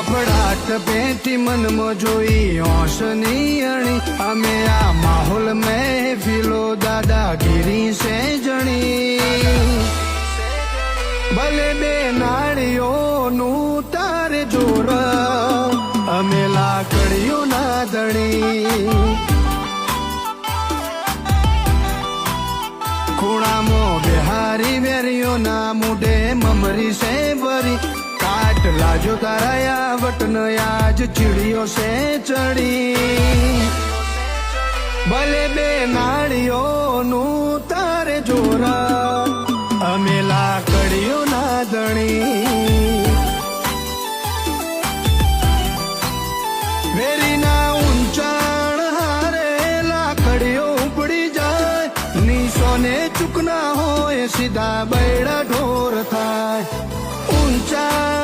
ફફડાટ પેટી મનમાં જોઈ હોશની અણી અમે આ માહોલ મહેફિલો દાદાગીરી સે જણી ભલે બે નાળીઓનું તારે જોર અમે લાકડીઓ ના ધણી ખૂણામાં બિહારી વેરીઓના મુઢે મમરી સે ભરી કાટ લાજો તારાયા વટન આજ ચીડિયો સે ચડી ભલે બે નાળીઓનું તારે જોરા અમે લાકડીઓ ના ધણી વેરીના ઊંચાણ હારે લાકડીઓ ઉપડી જાય નીસોને ચૂકના હોય સીધા બૈડા ઢોર થાય ઊંચા